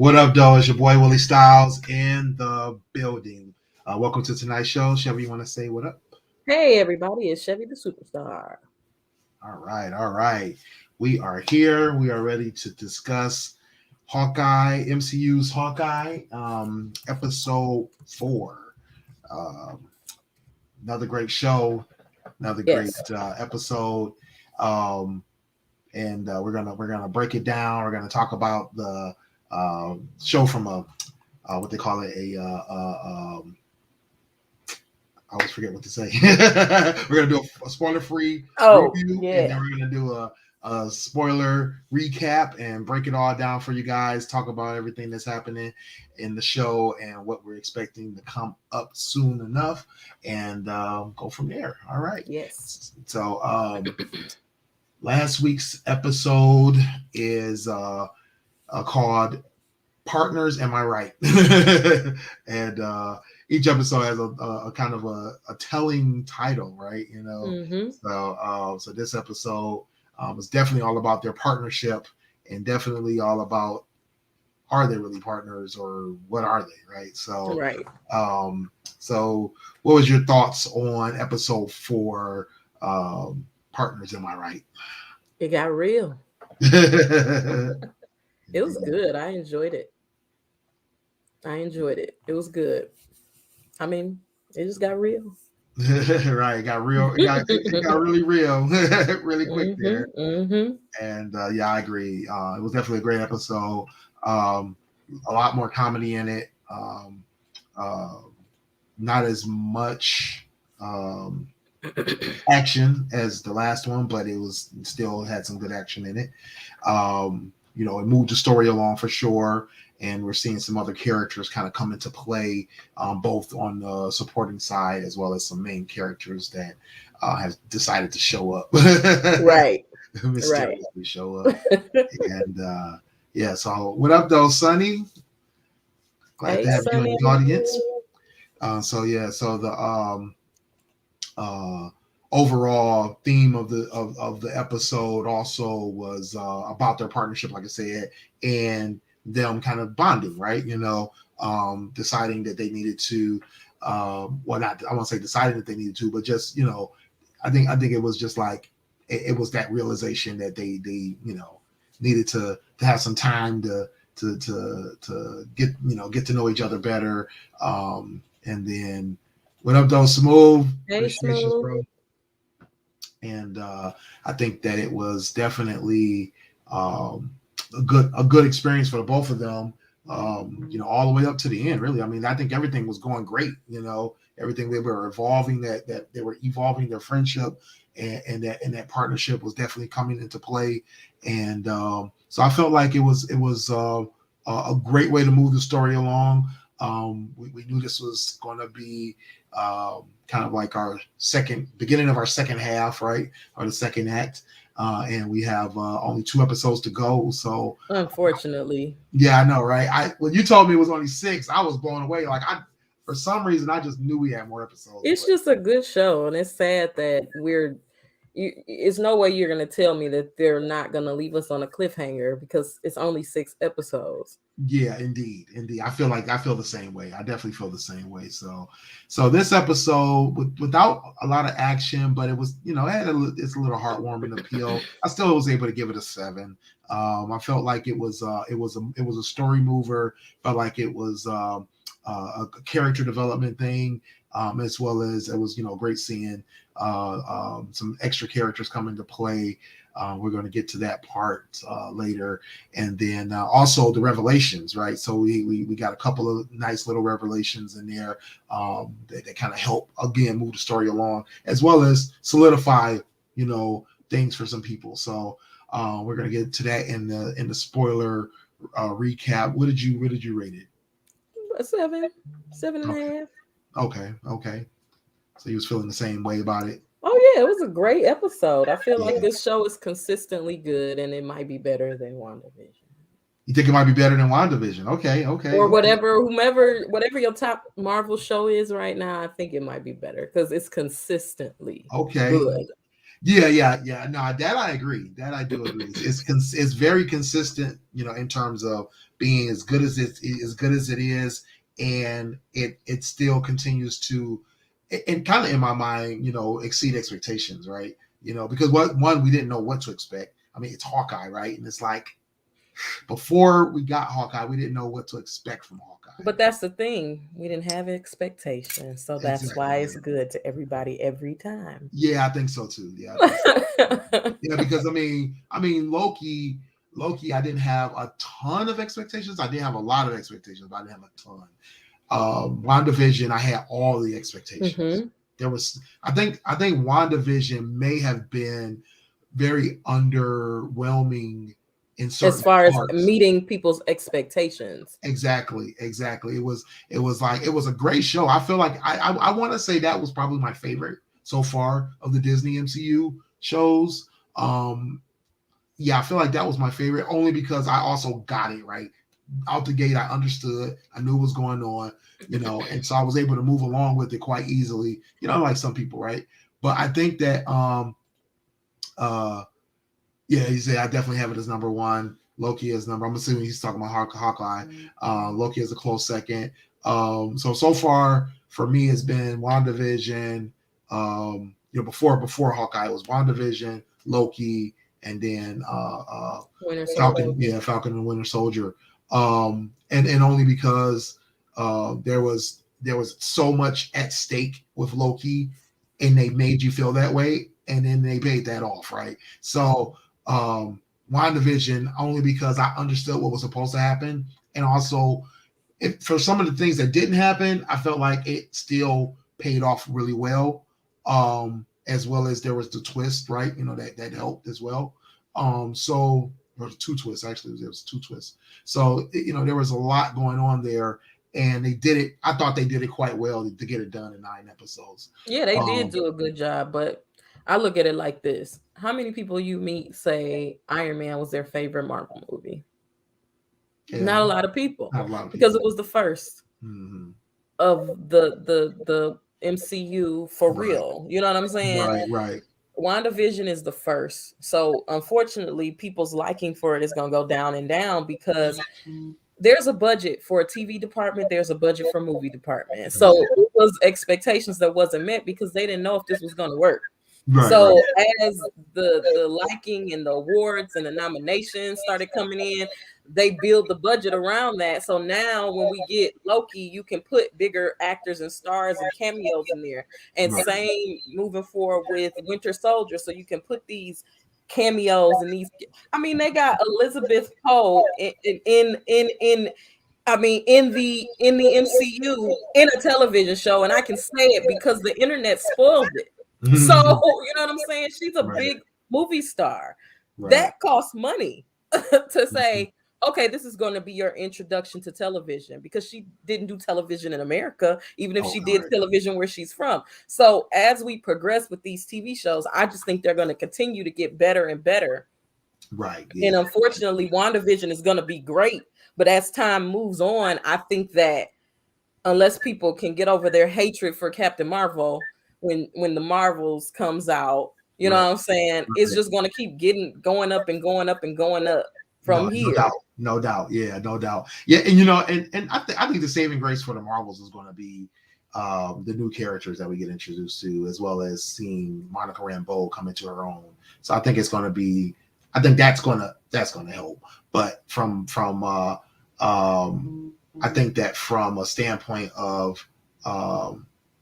What up, though? It's your boy Willie Styles in the building. Welcome to tonight's show. Chevy, you want to say what up? Hey everybody, it's Chevy the Superstar. All right. We are here. We are ready to discuss Hawkeye, MCU's Hawkeye, episode 4. Um, Another great show, another great Yes. episode, and we're gonna break it down. We're gonna talk about the show from a what they call it I always forget what to say. We're gonna do a spoiler-free Oh, review, and then yeah. we're gonna do a spoiler recap and break it all down for you guys. Talk about everything that's happening in the show and what we're expecting to come up soon enough, and go from there. All right. Yes. So last week's episode is called Partners, Am I Right? And each episode has a kind of a telling title, right? Mm-hmm. So this episode is definitely all about their partnership, and definitely all about, are they really partners or what are they, right? Right. So what was your thoughts on episode 4, Partners, Am I Right? It got real. Yeah. It was good. I enjoyed it. It was good. I mean, it just got real. Right, it got real. It got really real, really quick Mm-hmm. there. Mm-hmm. And yeah, I agree. It was definitely a great episode. Um, a lot more comedy in it. Uh, Not as much action as the last one, but it still had some good action in it. It moved the story along for sure, and we're seeing some other characters kind of come into play, both on the supporting side as well as some main characters that have decided to show up, Right. Right. mysteriously show up. And yeah, so what up, though, Sonny? Glad to Hey, have you in Sonny. the audience. So the uh, overall theme of the episode also was about their partnership, like I said, and them kind of bonding, right? Deciding that they needed to, well, not I won't say deciding that they needed to, but just I think it was just like it was that realization that they needed to have some time to get to know each other better, and then what up, though, Smooth? Hey, Appreciations, Smooth. bro. And I think that it was definitely um, a good experience for the both of them. All the way up to the end. Really, I mean, I think everything was going great. Everything they were evolving, that they were evolving their friendship, and that partnership was definitely coming into play. And so I felt like it was a great way to move the story along. We knew this was going to be kind of like our beginning of our second half, right, or the second act, and we have only 2 episodes to go. So Unfortunately, yeah, I know, right? When you told me it was only 6, I was blown away. Like, for some reason, I just knew we had more episodes. it's just a good show, and it's sad that it's no way you're gonna tell me that they're not gonna leave us on a cliffhanger because it's only 6 episodes. Yeah, indeed. I feel the same way. I definitely feel the same way. So this episode, without a lot of action, but it was, it had it's a little heartwarming appeal. I still was able to give it a 7. I felt like it was a story mover. Felt like it was a character development thing, as well as it was, great seeing some extra characters come into play. We're going to get to that part later, and then also the revelations, right? So we got a couple of nice little revelations in there that kind of help again move the story along, as well as solidify things for some people. So we're going to get to that in the spoiler recap. What did you rate it? A 7, 7.5. Okay. So you was feeling the same way about it. Oh yeah, it was a great episode. I feel like Yeah. this show is consistently good, and it might be better than WandaVision You think it might be better than WandaVision? or Okay. whatever your top Marvel show is right now. I think it might be better because it's consistently Okay. good. Yeah. No, that I agree. That I do agree. It's very consistent, in terms of being as good as it is, and it still continues to, and kind of in my mind, exceed expectations, right? Because one, we didn't know what to expect. I mean, it's Hawkeye, right? And it's like before we got Hawkeye, we didn't know what to expect from Hawkeye. But that's the thing. We didn't have expectations. So that's Exactly. why it's good to everybody every time. Yeah, I think so too. Yeah, I think so. Yeah, because Loki, I didn't have a ton of expectations. I didn't have a lot of expectations, but I didn't have a ton. WandaVision, I had all the expectations. Mm-hmm. There was, I think WandaVision may have been very underwhelming in certain As far as parts. meeting people's expectations. Exactly. It was a great show. I feel like I want to say that was probably my favorite so far of the Disney MCU shows. Yeah, I feel like that was my favorite only because I also got it right out the gate. I understood, I knew what was going on, and so I was able to move along with it quite easily, like some people, right? But I think that yeah, he said I definitely have it as number one. Loki is I'm assuming he's talking about Hawkeye. Loki is a close second. So far for me, it's been WandaVision. Before Hawkeye, it was WandaVision, Loki, and then Falcon. Yeah, Falcon and Winter Soldier. And only because there was so much at stake with Loki, and they made you feel that way, and then they paid that off, right? So WandaVision only because I understood what was supposed to happen, and also for some of the things that didn't happen, I felt like it still paid off really well. As well as there was the twist, right? That helped as well. So or two twists actually. There was two twists. So there was a lot going on there, and they did it. I thought they did it quite well to get it done in 9 episodes. Yeah, they did do a good job, but I look at it like this. How many people you meet say Iron Man was their favorite Marvel movie? Yeah, not a lot of people. Because it was the first of the MCU for real. You know what I'm saying? Right. WandaVision is the first. So unfortunately, people's liking for it is going to go down and down because there's a budget for a TV department. There's a budget for movie department. So it was expectations that wasn't met because they didn't know if this was going to work. Right, so as the liking and the awards and the nominations started coming in, they build the budget around that. So now when we get Loki, you can put bigger actors and stars and cameos in there. And same moving forward with Winter Soldier. So you can put these cameos and these. I mean, they got Elizabeth Poe in the MCU in a television show, and I can say it because the internet spoiled it. So, you know what I'm saying? She's a big movie star. That costs money to say, okay, this is going to be your introduction to television because she didn't do television in America, even if she did television where she's from. So as we progress with these TV shows, I just think they're going to continue to get better and better. Right. Yeah. And unfortunately, WandaVision is going to be great. But as time moves on, I think that unless people can get over their hatred for Captain Marvel, when the Marvels comes out, you know what I'm saying? It's just going to keep going up and going up and going up from here. No doubt. Yeah, no doubt. Yeah, and and I think the saving grace for the Marvels is going to be the new characters that we get introduced to, as well as seeing Monica Rambeau come into her own. So I think it's going to be. I think that's going to help. But from I think that from a standpoint of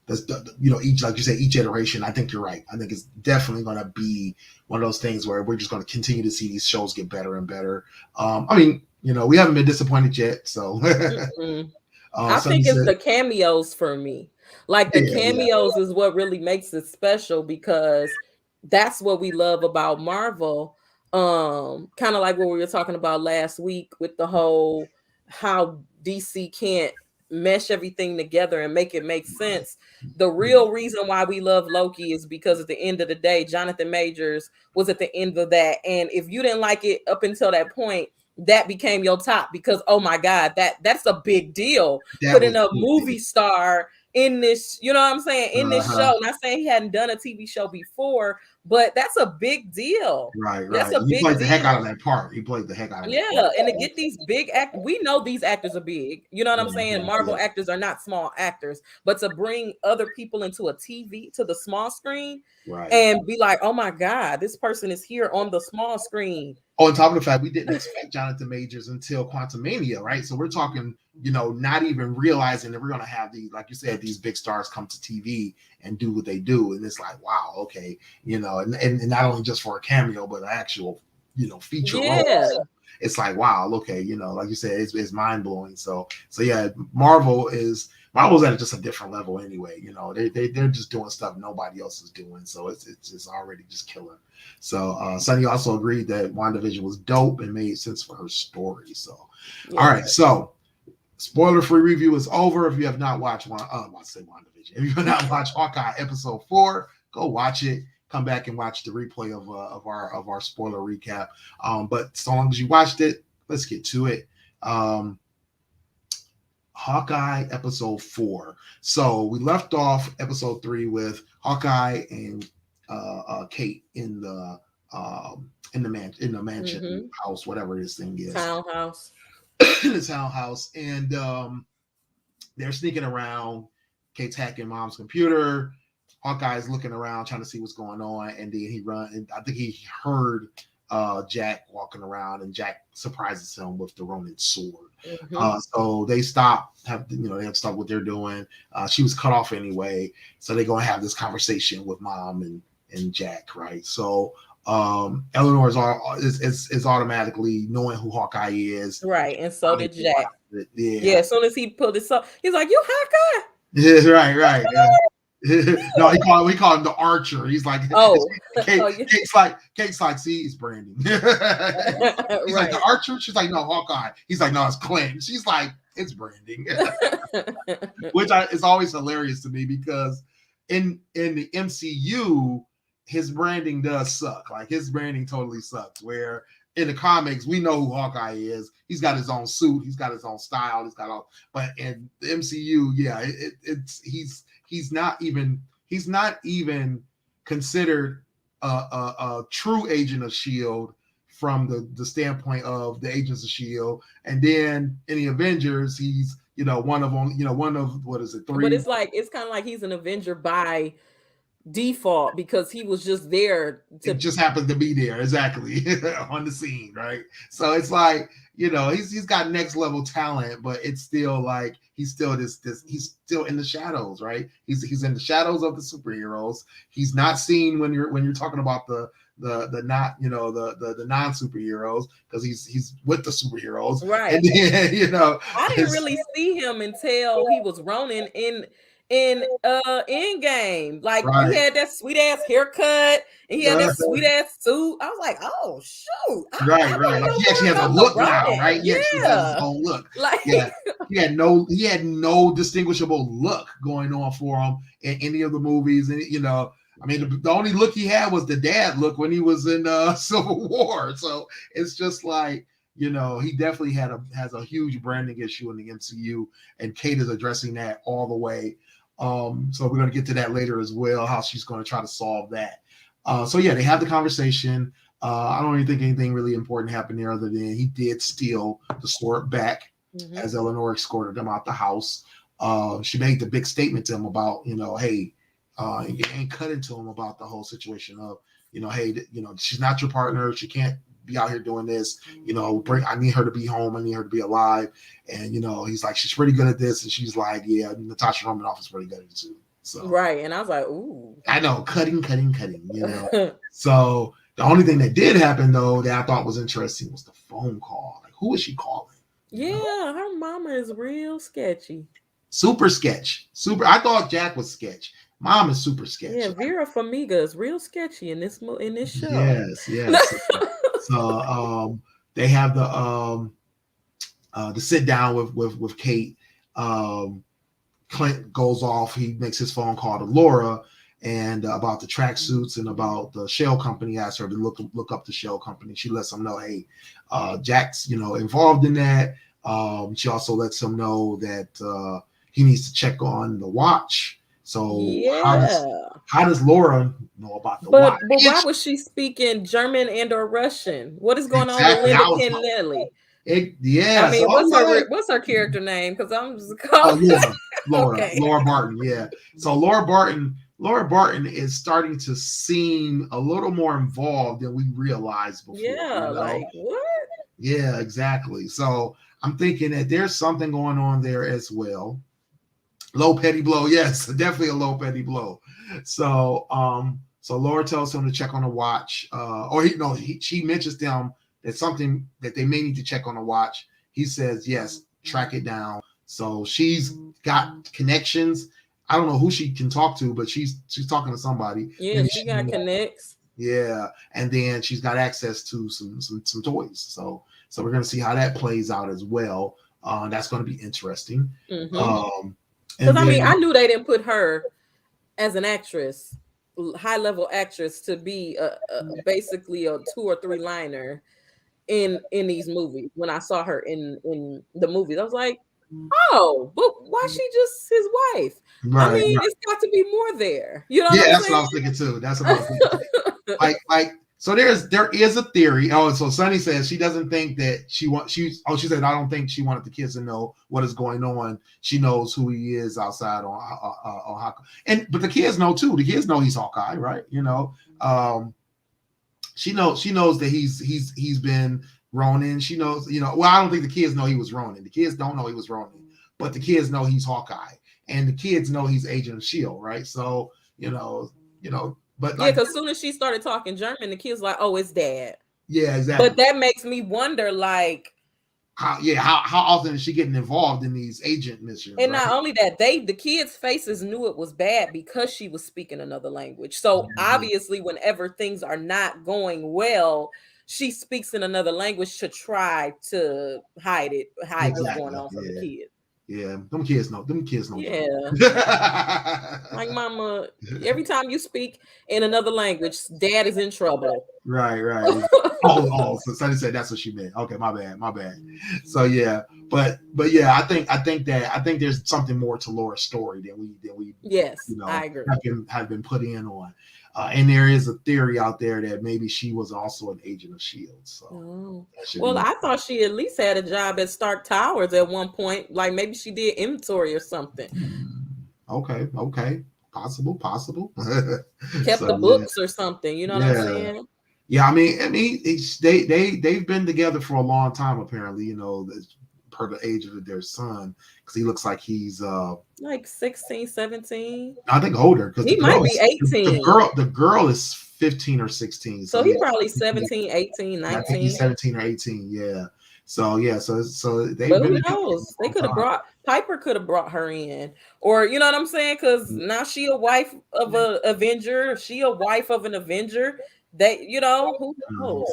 each, like you said, each iteration, I think you're right. I think it's definitely going to be one of those things where we're just going to continue to see these shows get better and better. We haven't been disappointed yet, so I think it's the cameos for me. Like the cameos is what really makes it special because that's what we love about Marvel. Kind of like what we were talking about last week with the whole how DC can't mesh everything together and make it make sense. The real reason why we love Loki is because at the end of the day, Jonathan Majors was at the end of that. And if you didn't like it up until that point, that became your top because, oh my God, that's a big deal. Putting a movie star in this, you know what I'm saying, in this show. Not saying he hadn't done a TV show before, but that's a big deal. Right. That's a He big played deal. the heck out of that part. He played the heck out of that part. part. And to get these big actors, we know these actors are big. You know what I'm saying? Marvel actors are not small actors, but to bring other people into a TV, to the small screen, and be like, oh my God, this person is here on the small screen. On top of the fact we didn't expect Jonathan Majors until Quantumania, right? So we're talking, not even realizing that we're going to have these, like you said, these big stars come to TV and do what they do. And it's like, wow, okay, and not only just for a cameo, but an actual, feature role. So it's like, wow, okay, like you said, it's mind blowing. So yeah, Marvel's at just a different level anyway. They're just doing stuff nobody else is doing. So it's already just killer. So Sunny also agreed that WandaVision was dope and made sense for her story. So all right, so spoiler-free review is over. If you have not watched WandaVision, if you have not watched Hawkeye episode 4, go watch it. Come back and watch the replay of our spoiler recap. But so long as you watched it, let's get to it. Hawkeye episode 4. So we left off episode 3 with Hawkeye and Kate in the mansion house, whatever this thing is, townhouse. The townhouse, and they're sneaking around. Kate's hacking Mom's computer. Hawkeye's looking around trying to see what's going on, and then he runs. And I think he heard Jack walking around, and Jack surprises him with the Ronin sword. So they stop. They have to stop what they're doing. She was cut off anyway, so they're gonna have this conversation with Mom and Jack, right? So Eleanor is automatically knowing who Hawkeye is, right? And so did Jack. Yeah. As soon as he pulled this up, he's like, "You Hawkeye?" Yeah, right. No, we call him the Archer. He's like, Kate's like, see, it's branding. He's like, the Archer. She's like, no, Hawkeye. He's like, no, it's Clint. She's like, it's branding. Which is always hilarious to me because in the MCU, his branding does suck. Like his branding totally sucks. Where in the comics, we know who Hawkeye is. He's got his own suit. He's got his own style. But in the MCU, yeah, he's not even considered a true agent of S.H.I.E.L.D. from the standpoint of the agents of S.H.I.E.L.D. And then in the Avengers, he's one of what is it, 3? But it's kind of like he's an Avenger by default because he was just there. It just happened to be there, exactly, on the scene, right? So it's like, he's got next level talent, but it's still like he's still he's still in the shadows, right? He's in the shadows of the superheroes. He's not seen when you're talking about the not the non superheroes because he's with the superheroes, right? And then I didn't really see him until he was Ronin in Endgame. Like he had that sweet ass haircut and he had that sweet ass suit. I was like, oh shoot. Right. Like he actually has a look now, right? He actually has his own look. Like he had no distinguishable look going on for him in any of the movies. And I mean, the only look he had was the dad look when he was in Civil War. So it's just like, he definitely has a huge branding issue in the MCU, and Kate is addressing that all the way. So we're going to get to that later as well, how she's going to try to solve that. So yeah, they have the conversation. I don't even think anything really important happened there other than he did steal the sword back as Eleanor escorted him out the house. She made the big statement to him about, hey, and cut into him about the whole situation of, hey, she's not your partner. She can't be out here doing this, I need her to be home. I need her to be alive. And, he's like, she's pretty good at this. And she's like, yeah, Natasha Romanoff is pretty good at it too. So, right. And I was like, ooh. I know, cutting. So the only thing that did happen though, that I thought was interesting was the phone call. Like, who is she calling? Yeah. Her mama is real sketchy. Super sketch. I thought Jack was sketch. Mom is super sketchy. Yeah. Vera Farmiga is real sketchy in this show. Yes. So they have the sit down with Kate. Clint goes off. He makes his phone call to Laura and about the tracksuits and about the shell company. Asks her to look up the shell company. She lets him know, hey, Jack's involved in that. She also lets him know that he needs to check on the watch. So Yeah. how does Laura know about the But watch? why was she speaking German and or Russian? What is going on with Exactly. Linda Kennelly? Yeah. I mean, So what's her character name? Because I'm just calling. Laura. Okay. Laura Barton. Yeah. So Laura Barton is starting to seem a little more involved than we realized before. Yeah, like what? Yeah, exactly. So I'm thinking that there's something going on there as well. Low petty blow, yes, definitely a low petty blow. So so Laura tells him to check on the watch. She mentions to him that something that they may need to check on the watch. He says, yes, track it down. So she's got connections. I don't know who she can talk to, but she's talking to somebody. Yeah, Maybe she got connects. Yeah, and then she's got access to some toys. So we're gonna see how that plays out as well. That's going to be interesting. Mm-hmm. Because I mean, I knew they didn't put her as an actress, high level actress, to be basically a 2 or 3 liner in these movies. When I saw her in the movies, I was like, oh, but why she just his wife? Right, I mean, it's got to be more there. You know what I'm that's saying? what I was thinking too. That's what I was thinking. like so there is a theory. Oh, so Sunny says she doesn't think that she said I don't think she wanted the kids to know what is going on. She knows who he is outside on Hawkeye. But the kids know too. The kids know he's Hawkeye, right? She knows that he's been Ronin. She knows, well, I don't think the kids know he was Ronin. The kids don't know he was Ronin, but the kids know he's Hawkeye. And the kids know he's Agent of S.H.I.E.L.D., right? So, but yeah, because as soon as she started talking German, the kids like, oh, it's dad. Yeah, exactly. But that makes me wonder, like, how often is she getting involved in these agent missions? And not only that, the kids' faces knew it was bad because she was speaking another language. So obviously, whenever things are not going well, she speaks in another language to try to hide what's going on from the kids. Yeah, them kids know. Yeah. Like, mama, every time you speak in another language, dad is in trouble. Right. So Sunny said that's what she meant. Okay, my bad. So yeah, but yeah, I think there's something more to Laura's story than we yes, I agree. have been put in on. And there is a theory out there that maybe she was also an agent of S.H.I.E.L.D. So, I thought she at least had a job at Stark Towers at one point. Like maybe she did inventory or something. Okay, possible. Kept the books or something. You know what I'm saying? Yeah, I mean, they've been together for a long time. Apparently, per the age of their son, because he looks like he's like 16, 17. I think older, because he might be 18. The girl is 15 or 16. So he's probably 17, 18, 19. I think he's 17 or 18. Yeah. So they. But who knows? They could have Piper could have brought her in, or you know what I'm saying? Because now she a wife of an Avenger. She a wife of an Avenger. Who knows?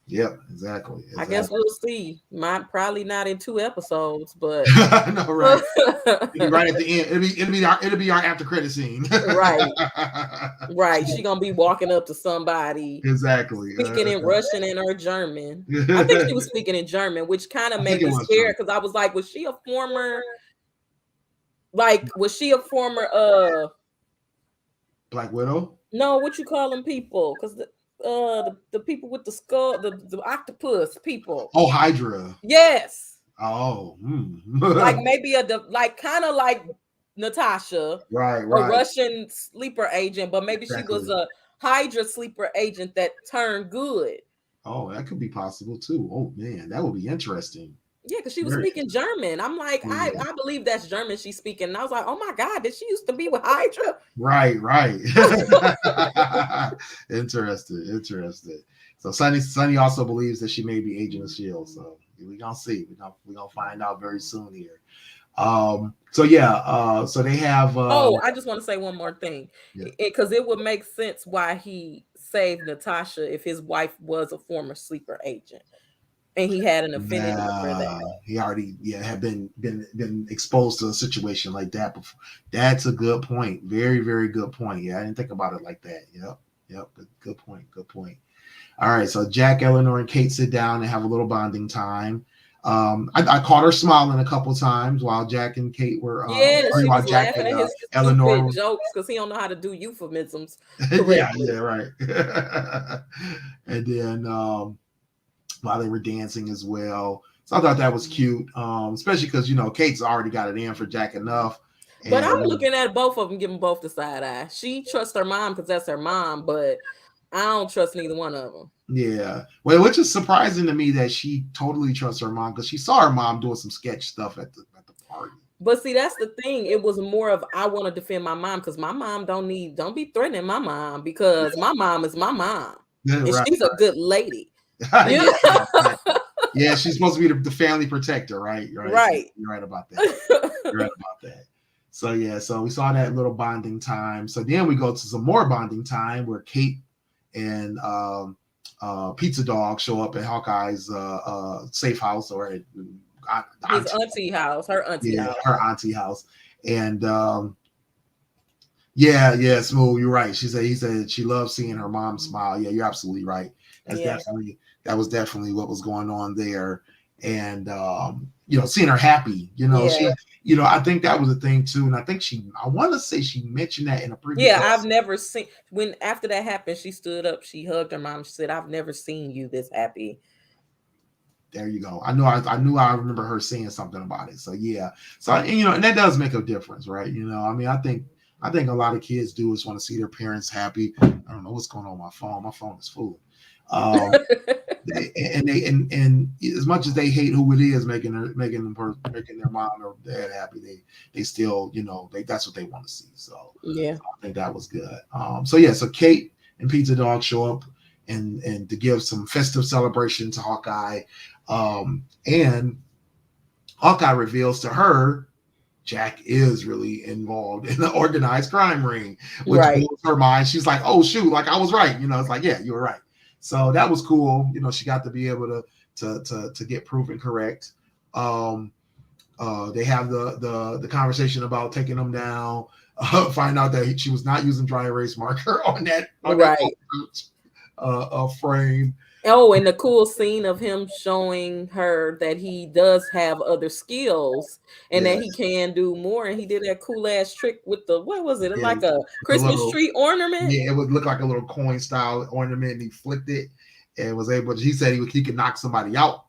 Yep, exactly. I guess we'll see. Probably not in 2 episodes, but no, right. Right at the end, it'll be our after credit scene. Right. She gonna be walking up to somebody, exactly, speaking in Russian and or German. I think she was speaking in German, which kind of made me scared because I was like, was she a former Black Widow? No, what you call them people? Because the people with the skull, the octopus people. Oh, Hydra. Yes. Oh. Like maybe kind of like Natasha. Right. A Russian sleeper agent, but maybe she was a Hydra sleeper agent that turned good. Oh, that could be possible too. Oh man, that would be interesting. Yeah, because she was speaking German. I'm like, I believe that's German she's speaking. And I was like, oh my God, did she used to be with Hydra? Right. Interesting. So Sunny also believes that she may be Agent of S.H.I.E.L.D. So we're gonna see. We're gonna find out very soon here. So they have I just want to say one more thing. Because it would make sense why he saved Natasha if his wife was a former sleeper agent. And he had an affinity for that. He already had been exposed to a situation like that before. That's a good point. Very, very good point. Yeah, I didn't think about it like that. Yep. Good point. All right. So Jack, Eleanor, and Kate sit down and have a little bonding time. I caught her smiling a couple times while Jack and Kate were she while was Jack laughing and at his Eleanor stupid jokes because he don't know how to do euphemisms yeah, correctly. right. And then while they were dancing as well. So I thought that was cute, especially because Kate's already got it in for Jack enough. But I'm looking at both of them, giving both the side eye. She trusts her mom because that's her mom, but I don't trust neither one of them. Yeah, well, which is surprising to me that she totally trusts her mom because she saw her mom doing some sketch stuff at the party. But see, that's the thing. It was more of I want to defend my mom because my mom don't be threatening my mom because my mom is my mom and she's a good lady. Yeah, yeah, she's supposed to be the family protector, right? Right. You're right about that. So yeah, so we saw that little bonding time. So then we go to some more bonding time where Kate and Pizza Dog show up at Hawkeye's safe house or at his auntie house, her auntie house. And yeah, Smooth, you're right. He said she loves seeing her mom smile. Yeah, you're absolutely right. That was definitely what was going on there. And seeing her happy, she I think that was a thing too. And I think I want to say she mentioned that in a previous episode. I've never seen when after that happened, she stood up, she hugged her mom, she said, I've never seen you this happy. There you go. I remember her saying something about it. So yeah. So and that does make a difference, right? I think a lot of kids do is want to see their parents happy. I don't know what's going on with my phone. My phone is full. And as much as they hate who it is making their mom or dad happy, they still that's what they want to see. So yeah, I think that was good. So Kate and Pizza Dog show up and to give some festive celebration to Hawkeye, and Hawkeye reveals to her Jack is really involved in the organized crime ring, which blows her mind. She's like, "Oh shoot, like I was right." It's like, "Yeah, you were right." So that was cool. She got to be able to get proven correct. They have the conversation about taking them down. Find out that she was not using dry erase marker on that frame. Oh, and the cool scene of him showing her that he does have other skills and that he can do more. And he did that cool ass trick with what was it? Like a Christmas tree ornament? Yeah, it would look like a little coin style ornament. And he flicked it and was able to, he said he could knock somebody out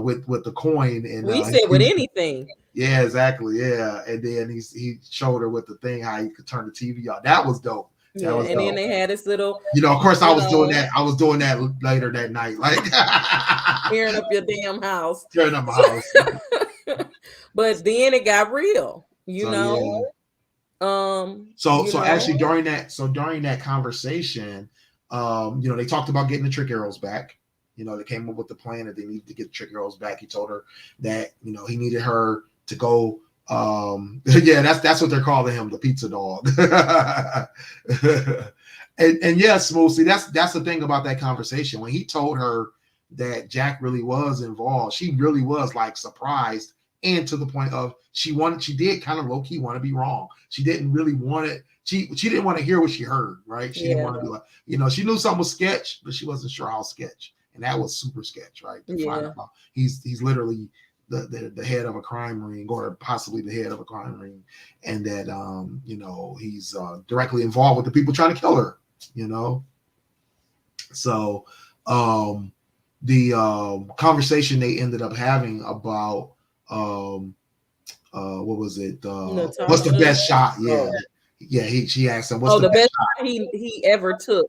with the coin. And he said with anything. Yeah, exactly. Yeah. And then he showed her with the thing how he could turn the TV on. That was dope. Yeah, and then they had this little. Of course, I was doing that. I was doing that later that night, like tearing up your damn house. Tearing up my house. But then it got real, So actually during that conversation, they talked about getting the trick arrows back. They came up with the plan that they needed to get the trick arrows back. He told her that he needed her to go. That's what they're calling him, the pizza dog. and yes, mostly that's the thing about that conversation. When he told her that Jack really was involved, she really was like surprised, and to the point of she did kind of low-key want to be wrong. She didn't really want it. She didn't want to hear what she heard, right? She didn't want to be like, she knew something was sketch, but she wasn't sure how sketch. And that was super sketch, right? He's literally the head of a crime ring, or possibly the head of a crime ring, and that he's directly involved with the people trying to kill her. So the conversation they ended up having about what was it? What's the best shot? She asked him, "What's the best shot he ever took?"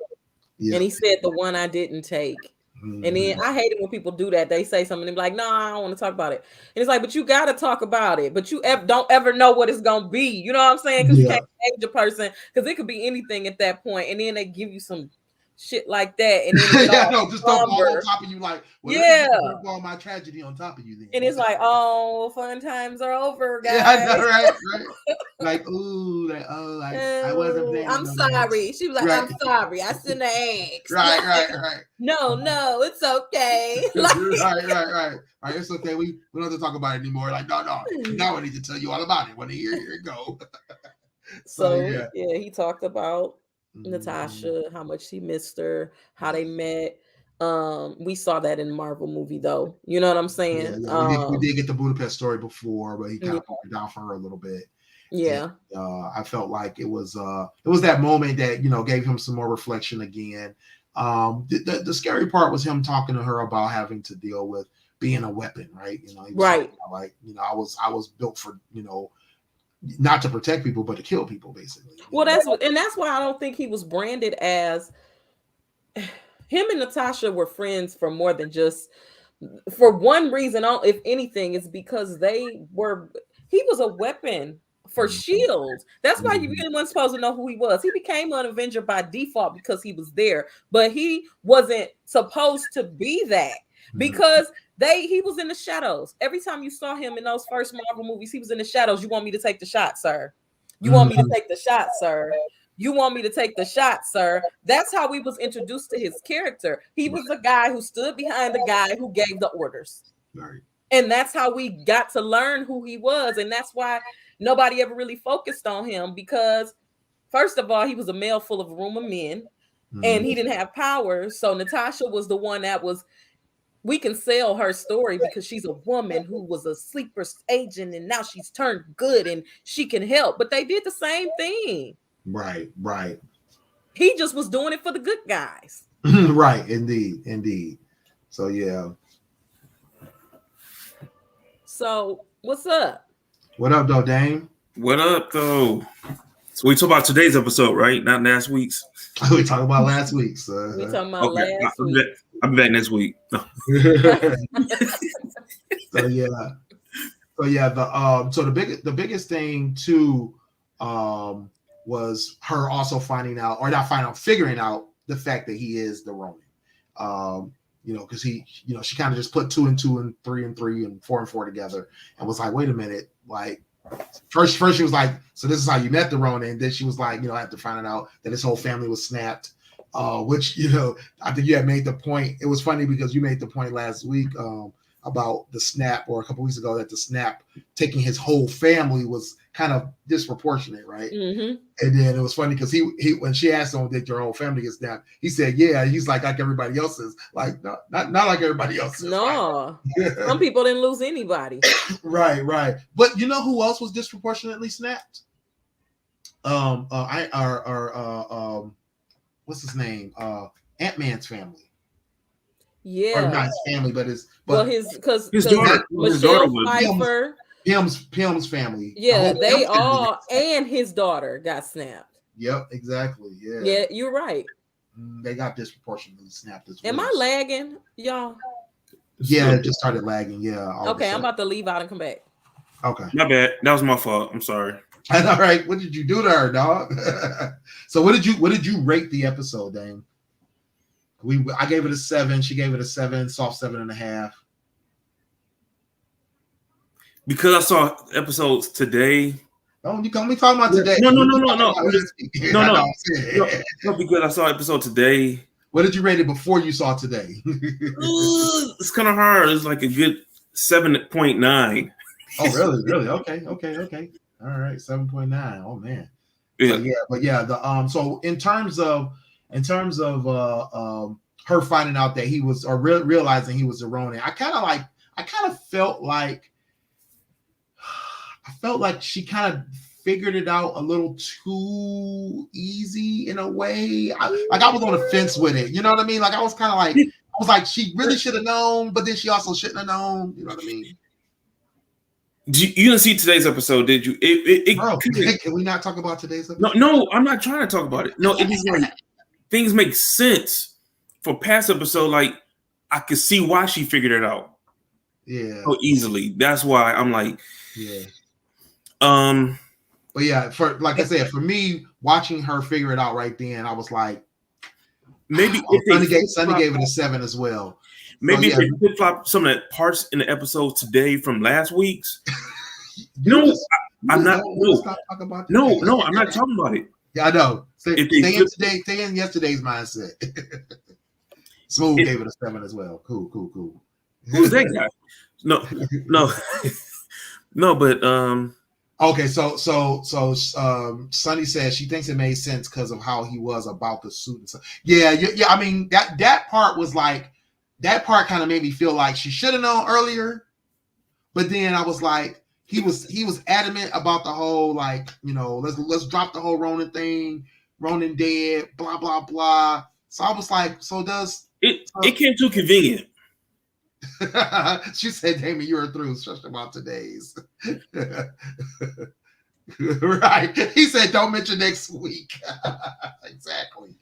Yeah. And he said, "The one I didn't take." Mm-hmm. And then I hate it when people do that. They say something and be like, "No, I don't want to talk about it." And it's like, but you got to talk about it. But you don't ever know what it's gonna be. You know what I'm saying? Because you can't age a person, because it could be anything at that point. And then they give you some shit like that, and then just don't fall on top of you like, all my tragedy on top of you then. And it's like, oh, fun times are over, guys. Yeah, I know, right? Like, I wasn't playing. I'm sorry. She was like, I'm sorry. I shouldn't have asked. Right. No, it's okay. Right. It's okay. We don't have to talk about it anymore. Like, no. Now I need to tell you all about it. When here it go. So he talked about Natasha, how much he missed her, how they met. We saw that in the Marvel movie, though. You know what I'm saying? We did get the Budapest Story before, but he kind of broke it down for her a little bit. Yeah. And, I felt like it was that moment that gave him some more reflection again. The scary part was him talking to her about having to deal with being a weapon, right? He was right. Like, I was built for not to protect people, but to kill people, basically. Well, that's why I don't think he was branded as. Him and Natasha were friends for more than just for one reason. If anything, is because he was a weapon for S.H.I.E.L.D. That's why you really weren't supposed to know who he was. He became an Avenger by default because he was there, but he wasn't supposed to be that because he was in the shadows. Every time you saw him in those first Marvel movies, he was in the shadows. You want me to take the shot, sir? You want me to take the shot, sir? You want me to take the shot, sir? That's how we was introduced to his character. He was a guy who stood behind the guy who gave the orders. Right. And that's how we got to learn who he was. And that's why nobody ever really focused on him because, first of all, he was a male full of a room of men and he didn't have powers. So Natasha was the one that we can sell her story because she's a woman who was a sleeper agent and now she's turned good and she can help. But they did the same thing. Right. He just was doing it for the good guys. Right. Indeed. So, yeah. So, what's up? What up, though, Dame? What up, though? So we talk about today's episode, right? Not last week's. We talking about last week's. We talking about last week. I'll be back next week. So yeah. The biggest thing too was her also figuring out the fact that he is the Ronin. Because she kind of just put 2 and 2 and 3 and 3 and 4 and 4 together and was like, wait a minute, like first she was like, so this is how you met the Ronin, and then she was like, after finding out that his whole family was snapped, which I think you had made the point. It was funny because you made the point last week about the snap, or a couple weeks ago, that the snap taking his whole family was kind of disproportionate, right? Mm-hmm. And then it was funny because he when she asked him, did your whole family get snapped, he said, yeah. He's like everybody else's, like not like everybody else's. No, some people didn't lose anybody. Right. But you know who else was disproportionately snapped? What's his name? Ant-Man's family. Yeah, or not his family, but his daughter, Michelle Pfeiffer, Pym's family. Yeah, they all and his daughter got snapped. Yep, exactly. Yeah, you're right. They got disproportionately snapped as well. Am I lagging, y'all? Yeah, it just started lagging. Yeah. Okay, I'm about to leave out and come back. Okay. My bad. That was my fault. I'm sorry. All right. What did you do to her, dog? So what did you rate the episode, Dane? I gave it a 7. She gave it a 7, soft 7.5. Because I saw episodes today. Oh, you can only talk about today. No. Because I saw episode today. What did you rate it before you saw today? It's kind of hard. It's like a good 7.9. Oh, really? Okay. All right, 7.9. Oh man. Yeah. So in terms of her finding out that he was, or realizing he was a Ronin, I kind of felt like she kind of figured it out a little too easy in a way. I was on the fence with it. You know what I mean? Like I was like, she really should have known, but then she also shouldn't have known. You know what I mean? You didn't see today's episode, did you? Bro, can we not talk about today's episode? No, I'm not trying to talk about it. No, it is like things make sense for past episode. Like I could see why she figured it out. Yeah. So easily. That's why I'm like, yeah. But yeah, for like I said, for me, watching her figure it out right then, I was like, maybe Sunday gave it a 7 as well. Maybe if they flip flop some of the parts in the episode today from last week's. I'm not talking about it. Yeah, I know. Stay in yesterday's mindset. Smooth gave it a 7 as well. Cool. Who's that guy? No, but Okay, so Sunny says she thinks it made sense because of how he was about the suit and stuff. Yeah. I mean that part was like that part kind of made me feel like she should have known earlier, but then I was like he was adamant about the whole like let's drop the whole Ronan thing, Ronan dead, blah blah blah. So I was like, it came too convenient. She said, Damon, you are through, just about today's. Right. He said, don't mention next week. Exactly.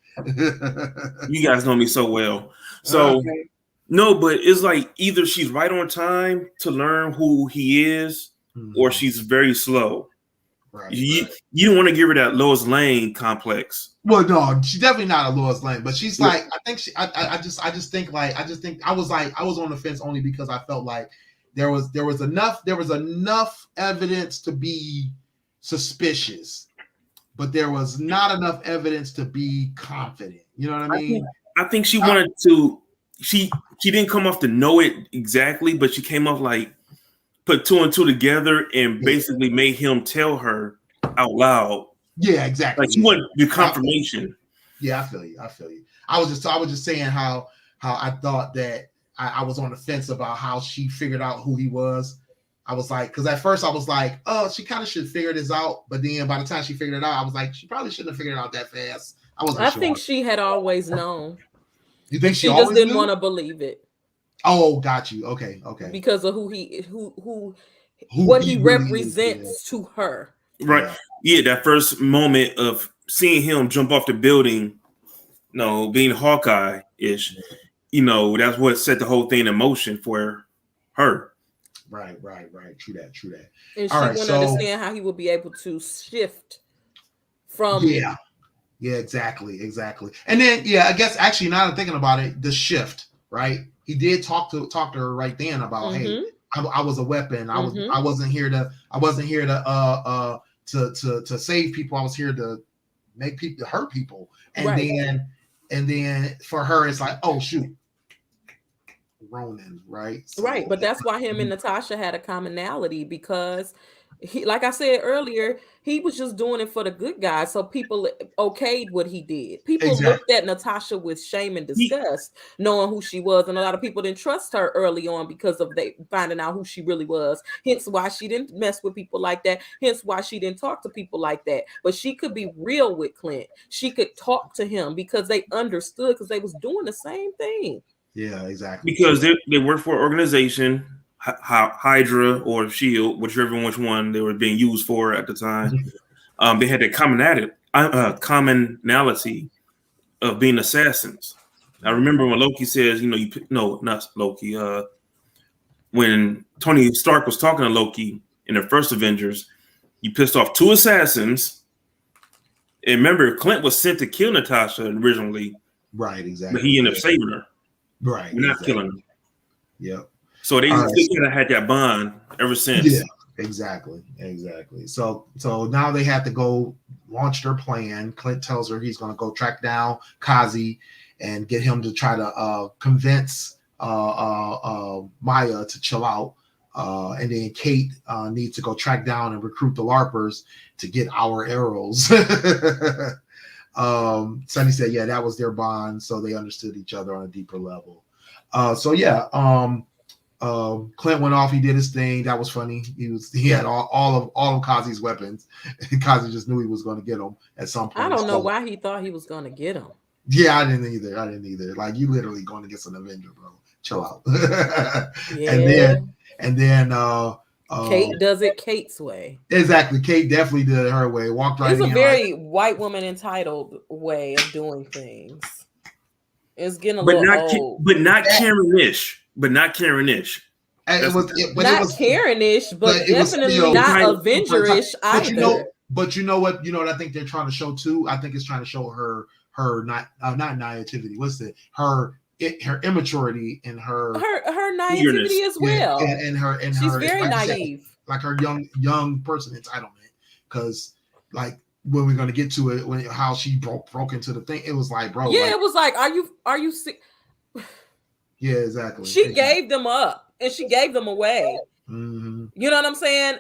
You guys know me so well. So, okay. No, but it's like either she's right on time to learn who he is, or she's very slow. Right. You don't want to give her that Lois Lane complex. Well, no, she's definitely not a Lois Lane, but she's like, I just think I was on the fence only because I felt like there was enough evidence to be suspicious, but there was not enough evidence to be confident. You know what I mean? I think she wanted to. She didn't come off to know it exactly, but she came off like put two and two together and basically made him tell her out loud. Yeah, exactly. Like she wanted the confirmation. Yeah, I feel you. I was just saying how I thought that I was on the fence about how she figured out who he was. I was like, because at first I was like, oh, she kind of should figure this out. But then by the time she figured it out, I was like, she probably shouldn't have figured it out that fast. I think she had always known. You think she just didn't want to believe it? Oh, got you. Okay. Because of what he really represents to her. Right. Yeah, that first moment of seeing him jump off the building, being Hawkeye-ish, that's what set the whole thing in motion for her. Right. True that. And she wouldn't understand how he would be able to shift from. Yeah, exactly. And then, I guess actually now that I'm thinking about it, the shift, right? He did talk to her right then about, hey, I was a weapon. I wasn't here to save people. I was here to make people hurt people. And then for her, it's like, oh shoot, Ronan, right? So, right, but that's why him and Natasha had a commonality because he, like I said earlier, he was just doing it for the good guys. So people okayed what he did. People looked at Natasha with shame and disgust, knowing who she was. And a lot of people didn't trust her early on because of they finding out who she really was. Hence why she didn't mess with people like that. Hence why she didn't talk to people like that. But she could be real with Clint. She could talk to him because they understood because they was doing the same thing. Yeah, exactly. Because they work for an organization, Hydra or Shield, which one they were being used for at the time. They had a commonality of being assassins. I remember when Loki says, not Loki. When Tony Stark was talking to Loki in the first Avengers, you pissed off 2 assassins. And remember, Clint was sent to kill Natasha originally. Right, exactly. But he ended up saving her. Right. Not killing her. Yep. So they kind of had that bond ever since. Yeah, exactly. So now they have to go launch their plan. Clint tells her he's going to go track down Kazi and get him to try to convince Maya to chill out. And then Kate needs to go track down and recruit the LARPers to get our arrows. Sunny said, yeah, that was their bond. So they understood each other on a deeper level. Clint went off. He did his thing. That was funny. He had all of Kazi's weapons. Kazi just knew he was going to get him at some point. I don't know why he thought he was going to get him. Yeah, I didn't either. Like, you literally going against an Avenger, bro. Chill out. Yeah. And then Kate does it Kate's way. Exactly. Kate definitely did it her way. Walked right in. It's a very white woman entitled way of doing things. It's getting a little old. But not Karen-ish. Not Karen-ish. It was Karen-ish, but definitely not Avenger-ish either. But you know what I think they're trying to show too? I think it's trying to show her not naivety. What's it? Her immaturity and her naivety as well. And she's her, very naive. Like her young person entitlement. Because like when we're gonna get to it, how she broke into the thing, it was like, bro. Yeah, it was like, are you sick? Yeah, exactly. She gave them up and she gave them away. Mm-hmm. You know what I'm saying?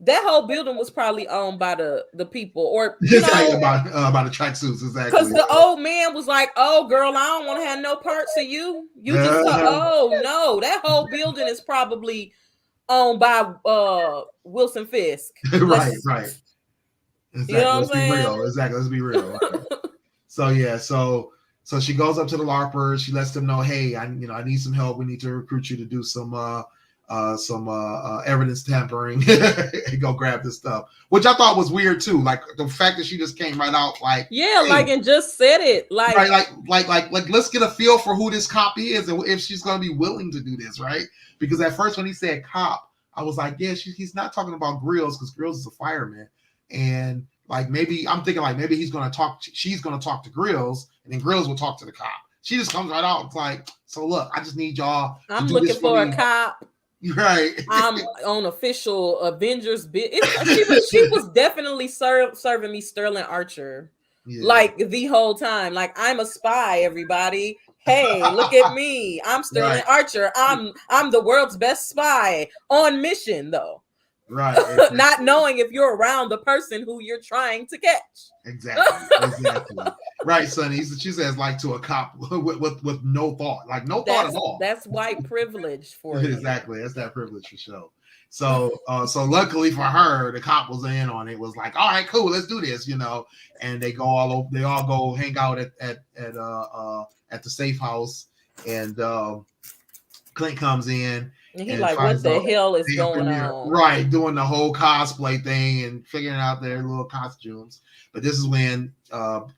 that whole building was probably owned by the people, or about the tracksuits, exactly. Because the old man was like, "Oh, girl, I don't want to have no parts of you. You just oh no, that whole building is probably owned by Wilson Fisk." Right. Exactly. You know what I'm saying? Real. Exactly. Let's be real. So yeah, so she goes up to the LARPers. She lets them know, hey, I need some help. We need to recruit you to do some evidence tampering and go grab this stuff, which I thought was weird too. Like the fact that she just came right out, like, yeah, hey, like, and just said it, like, right, like let's get a feel for who this cop is and if she's gonna be willing to do this, right? Because at first when he said cop, I was like, yeah, he's not talking about Grills, because Grills is a fireman. And like maybe I'm thinking like maybe she's gonna talk to Grills, and then Grills will talk to the cop. She just comes right out. It's like, so look, I just need y'all. I'm looking for a cop. Right. I'm on official Avengers bit. She was definitely serving me Sterling Archer, like the whole time. Like, I'm a spy, everybody. Hey, look at me. I'm Sterling Archer. I'm the world's best spy on mission, though. Right. Exactly. Not knowing if you're around the person who you're trying to catch. Exactly. Right, Sonny. She says, like, to a cop with no thought, like no thought at all. That's white privilege for you. Exactly. That's that privilege for sure. So luckily for her, the cop was in on it. Was like, all right, cool, let's do this, And they all go hang out at the safe house, and Clint comes in. And he's like, what the hell is going on? Right, doing the whole cosplay thing and figuring out their little costumes. But this is when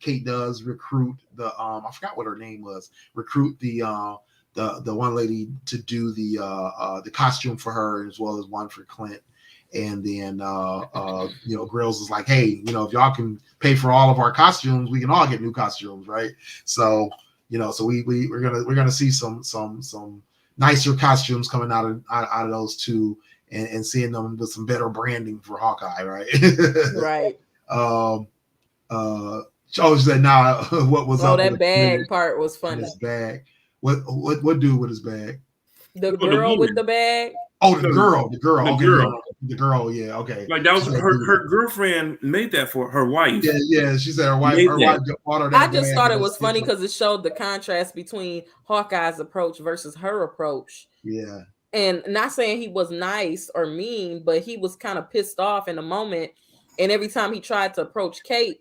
Kate does recruit the I forgot what her name was. Recruit the one lady to do the costume for her, as well as one for Clint. And then Grills is like, hey, if y'all can pay for all of our costumes, we can all get new costumes, right? So we're gonna see some nicer costumes coming out of those two, and seeing them with some better branding for Hawkeye, right? Right. She said, "Nah, what was up?" That bag part was funny. His bag. What dude with his bag? The girl with the bag. Oh, the girl. The girl. Yeah. Okay. Like that was her girlfriend made that for her wife. Yeah. She said her wife bought her that. I just thought it was funny because it showed the contrast between Hawkeye's approach versus her approach. Yeah. And not saying he was nice or mean, but he was kind of pissed off in the moment. And every time he tried to approach Kate,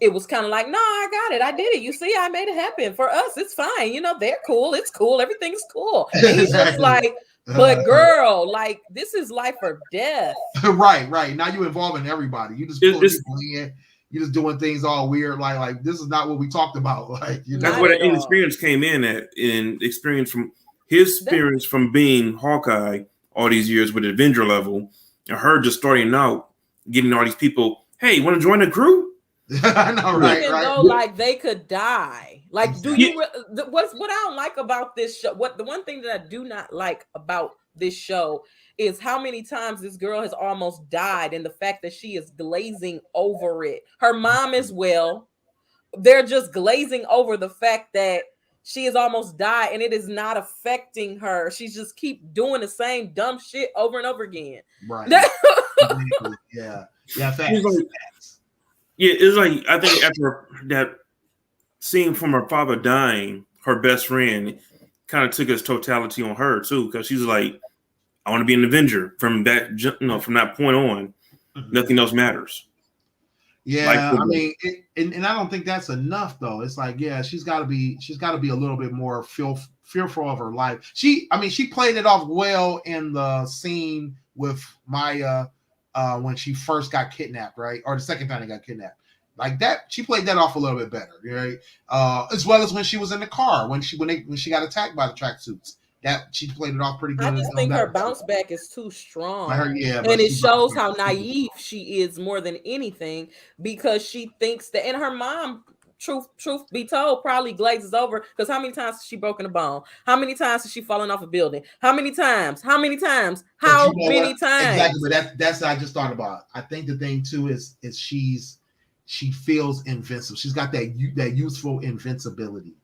it was kind of like, no, I got it. I did it. You see, I made it happen. For us, it's fine. They're cool. It's cool. Everything's cool. And he's just like, but girl, like, this is life or death. Right. Now you involving everybody. You just pulling people in. You just doing things all weird. Like this is not what we talked about. Like that's where the inexperience came in at. In experience from his experience from being Hawkeye all these years with the Avenger level, and her just starting out, getting all these people. Hey, want to join the crew? I know, right? Even though, like, they could die. Like, exactly. What I don't like about this show? The one thing that I do not like about this show is how many times this girl has almost died, and the fact that she is glazing over it. Her mom as well. They're just glazing over the fact that she has almost died, and it is not affecting her. She's just keep doing the same dumb shit over and over again. Right. Yeah. Facts. Yeah, it's like, I think after that scene from her father dying, her best friend kind of took its totality on her too, because she's like, I want to be an Avenger. From that, from that point on, nothing else matters. Yeah, I mean, and I don't think that's enough though. It's like, yeah, she's got to be a little bit more fearful of her life. She played it off well in the scene with Maya. When she first got kidnapped, right? Or the second time they got kidnapped. Like that, she played that off a little bit better, right? As well as when she was in the car, when she got attacked by the tracksuits. That she played it off pretty good. I just think her bounce back is too strong. And it shows how naive she is more than anything, because she thinks that, and her mom, truth be told, probably glazes over, because how many times has she broken a bone? How many times has she fallen off a building? How many times? Exactly, but that's what I just thought about. I think the thing too is she feels invincible. She's got that youthful invincibility.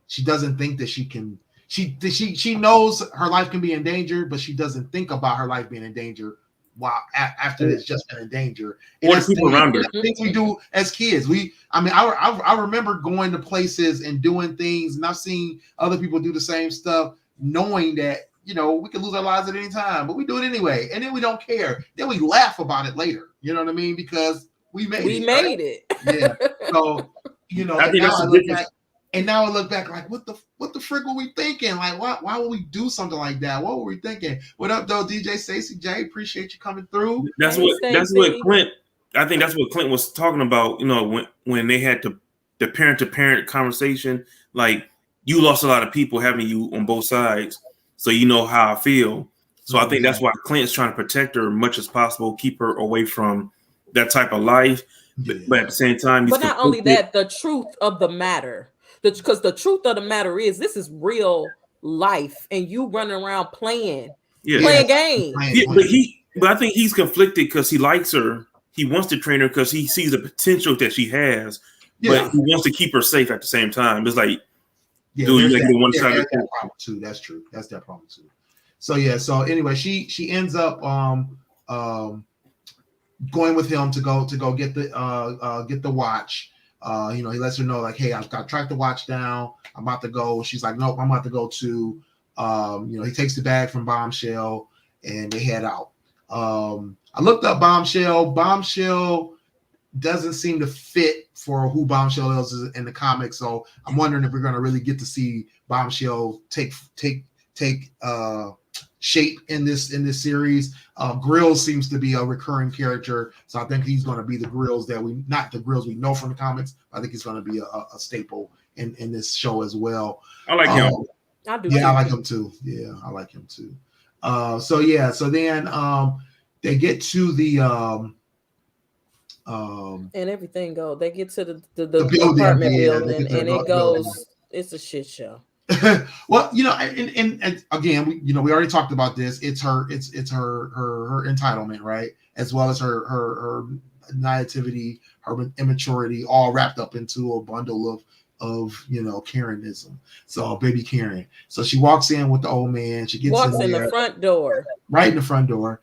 She doesn't think that she can. She knows her life can be in danger, but she doesn't think about her life being in danger while after it's just been in danger. And Or the people around her. Things we do as kids. I remember going to places and doing things, and I've seen other people do the same stuff, knowing that we could lose our lives at any time, but we do it anyway, and then we don't care. Then we laugh about it later. You know what I mean? Because we made it. Yeah. So I think that's the difference. And now I look back like, what the frick were we thinking? Like, why would we do something like that? What were we thinking? What up, though, DJ Stacey J? Appreciate you coming through. That's what Clint. I think that's what Clint was talking about. When they had the parent to parent conversation, like you lost a lot of people having you on both sides, so you know how I feel. So I think that's why Clint's trying to protect her as much as possible, keep her away from that type of life. Yeah. But at the same time, but not only that, the truth of the matter. Because the truth of the matter is, this is real life, and you running around playing games. But I think he's conflicted because he likes her. He wants to train her because he sees the potential that she has, but he wants to keep her safe at the same time. It's like, dude, you one side of the problem too. That's true. That's that problem too. So so anyway, she ends up going with him to go get the watch. He lets her know, like, hey, I've got tracked the watch down. I'm about to go. She's like, nope, I'm about to go to, he takes the bag from Bombshell and they head out. I looked up Bombshell. Bombshell doesn't seem to fit for who Bombshell is in the comics. So I'm wondering if we're going to really get to see Bombshell take shape in this series. Grills seems to be a recurring character, so I think he's going to be the Grills not the Grills we know from the comics. I think he's going to be a staple in this show as well. I like him. I do. Yeah, I like him too. Yeah, I like him too. So then they get to the and everything goes. They get to the building, apartment building, and it goes. Building. It's a shit show. Well, and again, we already talked about this. It's her entitlement, right? As well as her naivety, her immaturity, all wrapped up into a bundle of Karenism. So baby Karen. So she walks in with the old man. She walks in the front door. Right in the front door.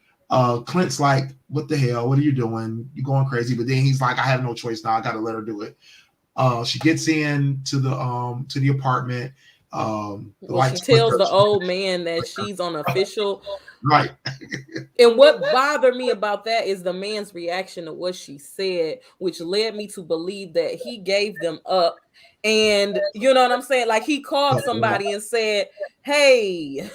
Clint's like, what the hell? What are you doing? You're going crazy. But then he's like, I have no choice now. I got to let her do it. She gets in to the apartment. She tells the old man that she's on official. Right. And what bothered me about that is the man's reaction to what she said, which led me to believe that he gave them up. And you know what I'm saying? Like, he called somebody and said, hey,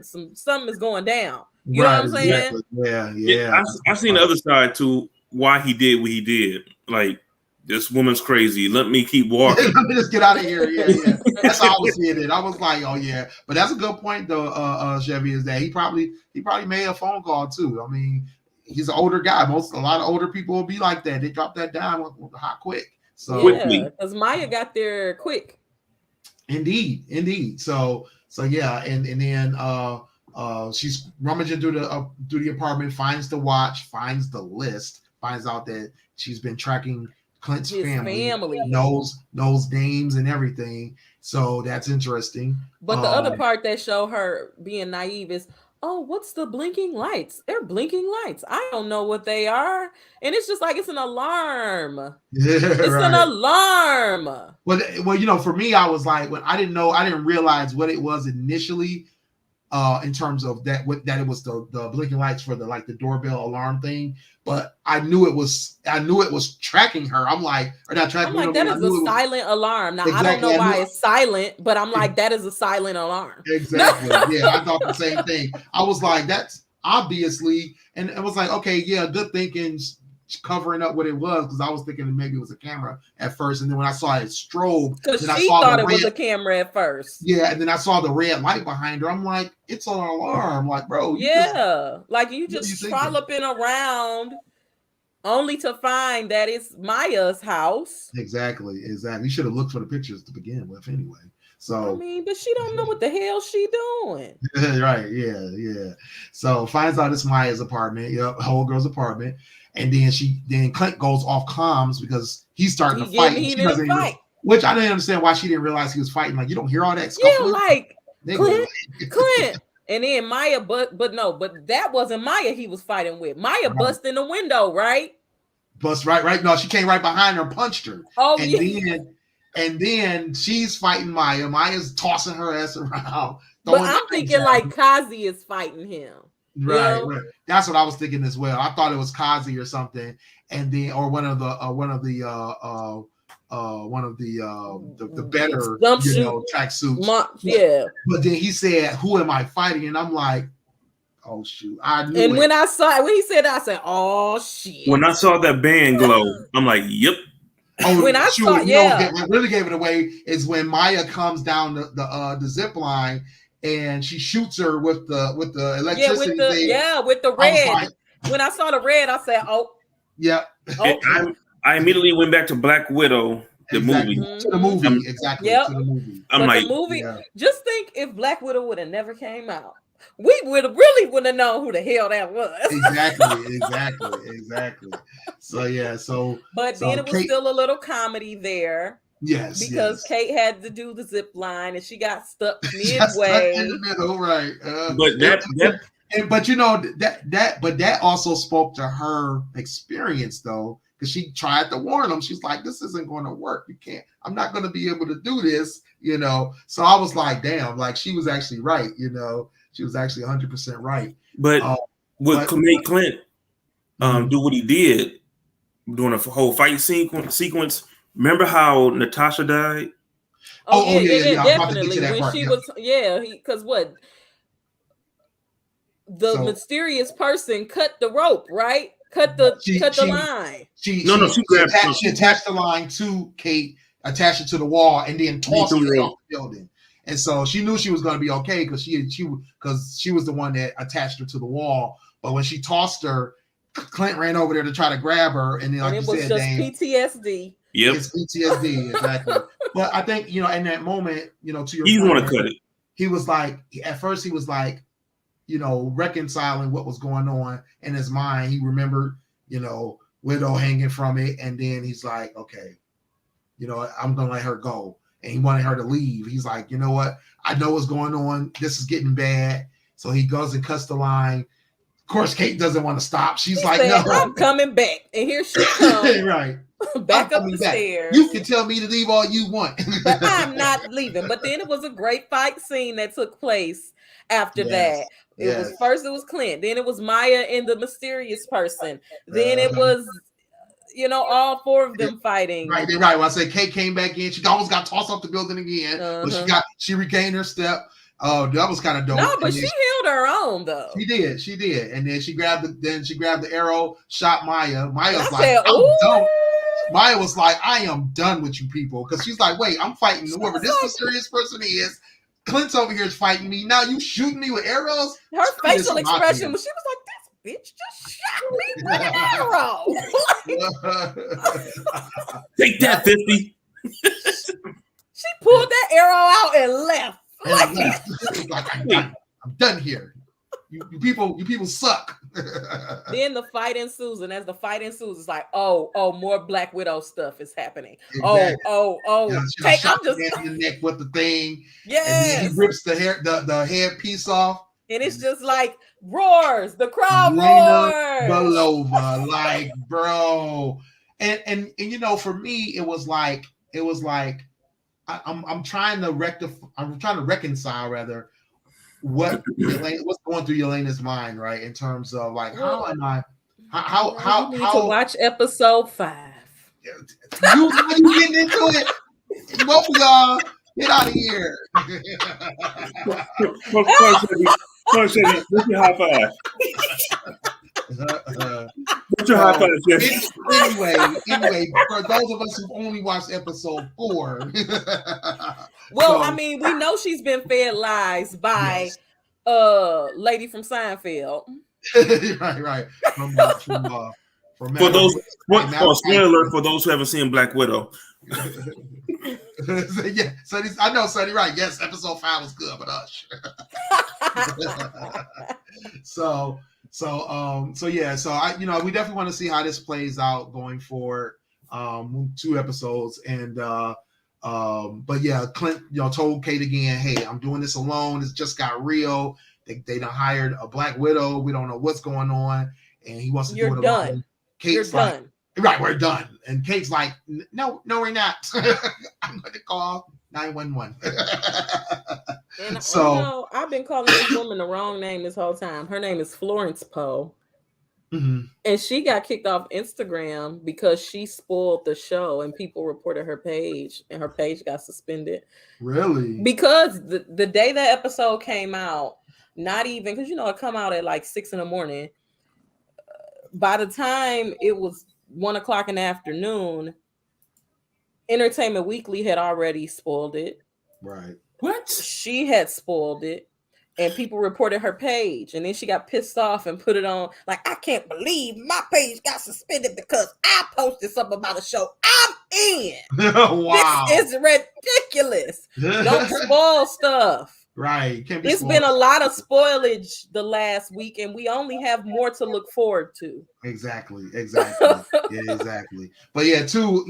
something is going down. You know what I'm saying? Exactly. Yeah. I've seen the other side to why he did what he did. Like, this woman's crazy. Let me keep walking. Let me just get out of here. Yeah. That's how I was seeing it. I was like, oh yeah. But that's a good point though, Chevy, is that he probably made a phone call too. I mean, he's an older guy. A lot of older people will be like that. They drop that down hot quick. So because Maya got there quick. Indeed. So yeah, and then she's rummaging through the apartment, finds the watch, finds the list, finds out that she's been tracking Clint's family knows names and everything, so that's interesting. But the other part that show her being naive is, oh, what's the blinking lights? They're blinking lights. I don't know what they are, and it's just like it's an alarm. An alarm. Well, for me, I was like, when I didn't realize what it was initially. In terms of that it was the blinking lights for the doorbell alarm thing, but I knew it was tracking her. I'm like, or not tracking. I'm like, that is a silent alarm. Now exactly. I don't know why it's silent, but I'm like, that is a silent alarm. Exactly. Yeah, I thought the same thing. I was like, that's obviously, and it was like, okay, yeah, good thinking. Covering up what it was, because I was thinking maybe it was a camera at first, and then when I saw it strobe, because she thought it was a camera at first. Yeah, and then I saw the red light behind her. I'm like, it's an alarm. Like, bro, you just trolloping around, only to find that it's Maya's house. Exactly. You should have looked for the pictures to begin with, anyway. So I mean, but she don't know what the hell she doing. Right? Yeah. So finds out it's Maya's apartment. Yep, whole girl's apartment. And then Clint goes off comms because he's starting to fight. He didn't fight. Which I didn't understand why she didn't realize he was fighting. Like, you don't hear all that scuffling? Yeah, like, Clint, And then Maya, but that wasn't Maya he was fighting with. Maya Right. bust in the window, right? Bust right. No, she came right behind her and punched her. Oh, and yeah. then she's fighting Maya. Maya's tossing her ass around. But I'm thinking like Kazi is fighting him. Right. That's what I was thinking as well. I thought it was Kazi or something, and then or one of the better tracksuits. Yeah. But then he said, "Who am I fighting?" And I'm like, "Oh shoot, I knew." And when he said that, I said, "Oh shit." When I saw that band glow, I'm like, "Yep." Oh, when I saw, what really gave it away is when Maya comes down the zip line and she shoots her with the electricity thing. With the red. When I saw the red, I said, "Oh, yeah." I immediately went back to Black Widow, the movie. To the movie, exactly. Yep. To the movie. I'm like, the movie. Just think if Black Widow would have never came out, we wouldn't have known who the hell that was. Exactly. So yeah, but then it was still a little comedy there. Yes, because Kate had to do the zip line and she got stuck midway. In the middle, right? But that also spoke to her experience though, because she tried to warn them. She's like, "This isn't going to work. You can't. I'm not going to be able to do this." So I was like, "Damn!" Like she was actually right. She was actually 100% right. But Clint do what he did during a whole fight sequence. Remember how Natasha died? Yeah, definitely. When she was, because what? The mysterious person cut the rope, right? Cut the line. She attached the line to Kate, attached it to the wall, and then tossed it off the building. And so she knew she was going to be okay because she was the one that attached her to the wall. But when she tossed her, Clint ran over there to try to grab her, and then like it was you said, just PTSD. Yep, it's PTSD exactly. But I think in that moment, to your he's point, going to cut it. He was like, at first he was like, reconciling what was going on in his mind. He remembered, Widow hanging from it, and then he's like, okay, I'm gonna let her go. And he wanted her to leave. He's like, you know what? I know what's going on. This is getting bad. So he goes and cuts the line. Of course, Kate doesn't want to stop. She's like, "No, I'm coming back." And here she comes. Right. Back up the stairs. You can tell me to leave all you want. But I'm not leaving. But then it was a great fight scene that took place after that. It was Clint. Then it was Maya and the mysterious person. Then it was all four of them fighting. Right. When I say Kate came back in, she almost got tossed off the building again, but she regained her step. Oh, that was kind of dope. No, but she held her own though. She did, and then she grabbed the arrow, shot Maya. Maya's like, said, "I'm done." Maya was like, "I am done with you people," because she's like, "Wait, I'm fighting whoever this mysterious person is. Clint's over here is fighting me. Now you shooting me with arrows." Her facial expression was, she was like, "This bitch just shot me with an arrow." Take that, 50. She pulled that arrow out and left. I'm done here. You people suck. Then the fight ensues, and as the fight ensues, it's like, oh, more Black Widow stuff is happening. Exactly. I'm just in the neck with the thing. Yes. And then he rips the headpiece off. And it's just like roars. The crowd roars. Belova, like, bro. And for me, it was like I'm trying to reconcile rather what's going through Yelena's mind, right? In terms of like, how am I? How you need to watch episode 5. You getting into it? Both of y'all, get out of here. What's your high five? What's your high five, Jeff? Anyway, for those of us who've only watched episode 4. Well, I mean, we know she's been fed lies by lady from Seinfeld. right. For those, spoiler alert for those who haven't seen Black Widow. I know, Sonny, right? Yes, episode 5 was good, but So we definitely want to see how this plays out going forward. 2 episodes, and but yeah, Clint, told Kate again, "Hey, I'm doing this alone. It's just got real. They done hired a Black Widow. We don't know what's going on, and he wants to do it alone. Done. Kate's You're like, done. right, we're done. And Kate's like, no, we're not. I'm going to call 911. And so I've been calling this woman the wrong name this whole time. Her name is Florence Poe. Mm-hmm. And she got kicked off Instagram because she spoiled the show and people reported her page and her page got suspended. Really? Because the day that episode came out, not even, because it come out at like 6 a.m. By the time it was 1:00 in the afternoon, Entertainment Weekly had already spoiled it. Right. What? She had spoiled it. And people reported her page, and then she got pissed off and put it on. Like, I can't believe my page got suspended because I posted something about a show I'm in. Wow, this is ridiculous. Don't spoil stuff. Right, can't be. It's been a lot of spoilage the last week, and we only have more to look forward to. Exactly. Yeah, exactly. But yeah, too,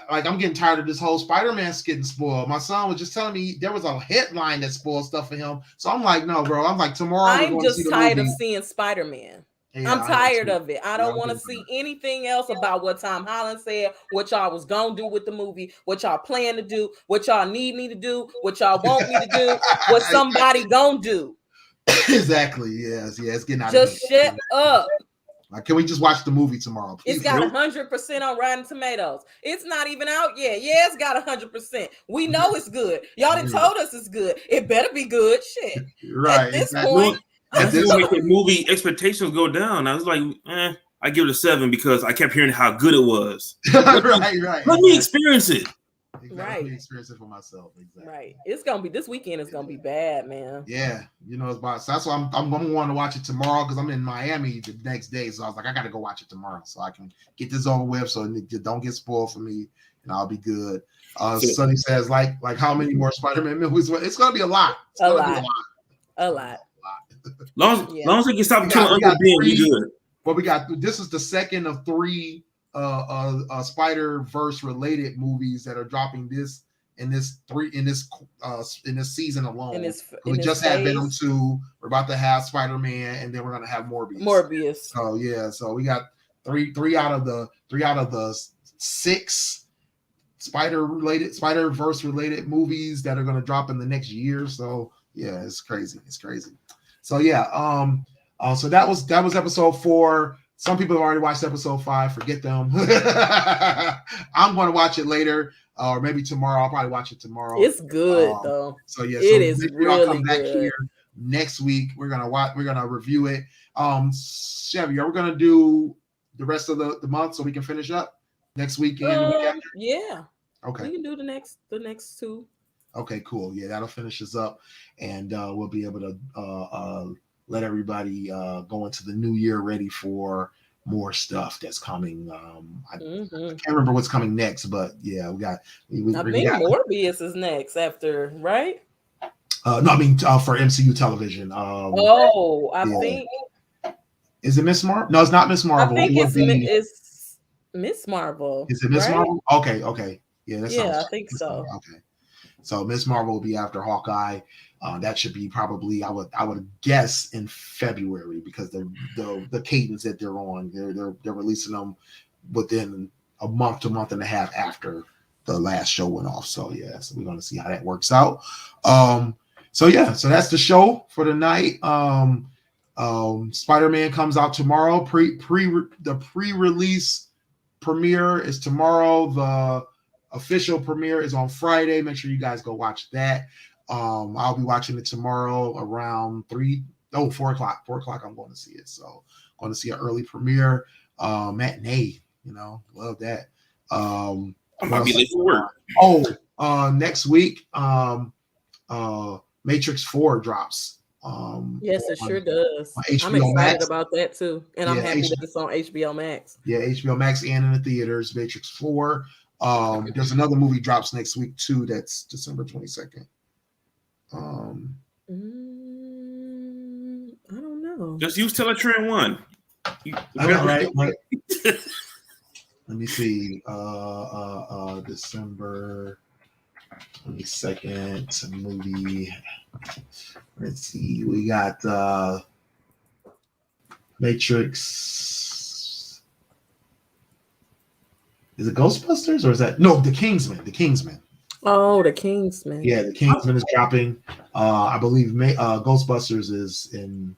like I'm getting tired of this whole Spider-Man getting spoiled. My son was just telling me there was a headline that spoiled stuff for him. So I'm like, no, bro. I'm like, tomorrow I'm just tired of seeing Spider-Man. Yeah, I'm tired of it. I don't want to see anything else about what Tom Holland said, what y'all was gonna do with the movie, what y'all plan to do, what y'all need me to do, what y'all want me to do, what somebody gonna do. Exactly. Yes. It's getting out just of hand. Shut up. Like, can we just watch the movie tomorrow, please? It's got 100% on Rotten Tomatoes. It's not even out yet. Yeah, it's got 100%. We know it's good. Y'all done told us it's good. It better be good. Shit. Right. At this point, that's what make the movie expectations go down. I was like, I give it a 7 because I kept hearing how good it was. Right. Let me experience it. Exactly. Right. Let me experience it for myself. Exactly. Right. It's gonna be this weekend. It's gonna be bad, man. Yeah, it's about. So that's why I'm gonna want to watch it tomorrow because I'm in Miami the next day. So I was like, I gotta go watch it tomorrow so I can get this over with, so it don't get spoiled for me, and I'll be good. Sonny says, like how many more Spider-Man movies? It's gonna be a lot. It's A gonna lot. be a lot. Long as they can stop killing Uncle Ben, we good. Well, we got this is the second of 3 Spider-Verse related movies that are dropping in this season alone. We just had Venom 2. We're about to have Spider-Man, and then we're gonna have Morbius. So we got three out of the 6 Spider-Verse related movies that are gonna drop in the next year. So yeah, it's crazy. So yeah, so that was episode 4. Some people have already watched episode 5. Forget them. I'm going to watch it later, or maybe tomorrow. I'll probably watch it tomorrow. It's good though. So yeah, it is really come back good. Here next week. We're gonna review it. Chevy, are we gonna do the rest of the month so we can finish up next week and the week after? Yeah. Okay. We can do the next 2. Okay, cool. Yeah, that'll finish us up, and we'll be able to let everybody go into the new year ready for more stuff that's coming. I can't remember what's coming next, but yeah, I think Morbius is next after, right? No, I mean for MCU television. I think. Is it Miss Marvel? No, it's not Miss Marvel. I think it's Miss Marvel. Is it Miss Marvel? Okay. Yeah, I think so. Okay. So Miss Marvel will be after Hawkeye. That should be probably I would guess in February because the cadence that they're on, they're releasing them within a month to month and a half after the last show went off. So yeah, so we're gonna see how that works out. So that's the show for tonight. Spider-Man comes out tomorrow. The pre-release premiere is tomorrow. The official premiere is on Friday. Make sure you guys go watch that. I'll be watching it tomorrow around 4 o'clock. 4 o'clock, I'm going to see it. So I'm going to see an early premiere. Matinee, love that. I might be late for work. Next week, Matrix 4 drops. Yes, it sure does. I'm excited about that too. And I'm happy that it's on HBO Max. Yeah, HBO Max and in the theaters, Matrix 4. There's another movie drops next week too. That's December 22nd. I don't know. Just use Teletrend 1. Right. Let me see. December. 22nd movie. Let's see. We got Matrix. Is it Ghostbusters or is that The Kingsman? The Kingsman. Oh, The Kingsman. Yeah, The Kingsman is dropping. I believe Ghostbusters is in.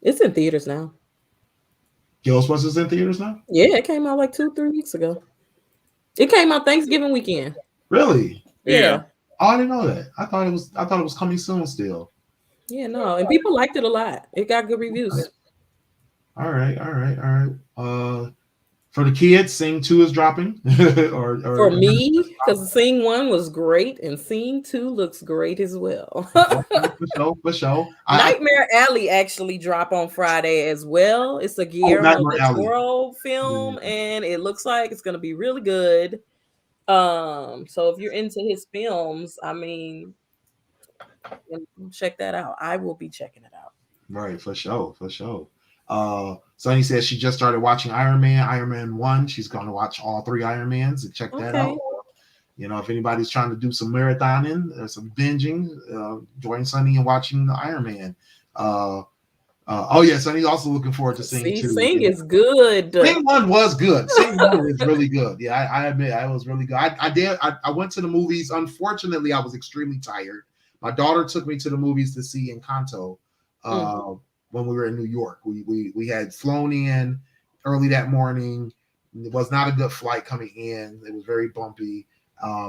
It's in theaters now. Ghostbusters in theaters now? Yeah, it came out like 2-3 weeks ago. It came out Thanksgiving weekend. Really? Yeah. Oh, I didn't know that. I thought it was coming soon still. Yeah, no, and people liked it a lot. It got good reviews. All right. For the kids, Sing 2 is dropping. For me, because Sing 1 was great, and Sing 2 looks great as well. For sure. Nightmare Alley actually drop on Friday as well. It's a Guillermo del Toro film, and it looks like it's going to be really good. So if you're into his films, I mean, check that out. I will be checking it out. Right, for sure. Sonny says she just started watching Iron Man 1. She's going to watch all 3 Iron Mans and check that out. You know, if anybody's trying to do some marathoning or some binging, join Sonny and watching the Iron Man. Sonny's also looking forward to Sing 2. Sing is good. Sing 1 was good. Sing 1 is really good. Yeah, I admit it was really good. I went to the movies. Unfortunately, I was extremely tired. My daughter took me to the movies to see Encanto. When we were in New York. We had flown in early that morning. It was not a good flight coming in. It was very bumpy.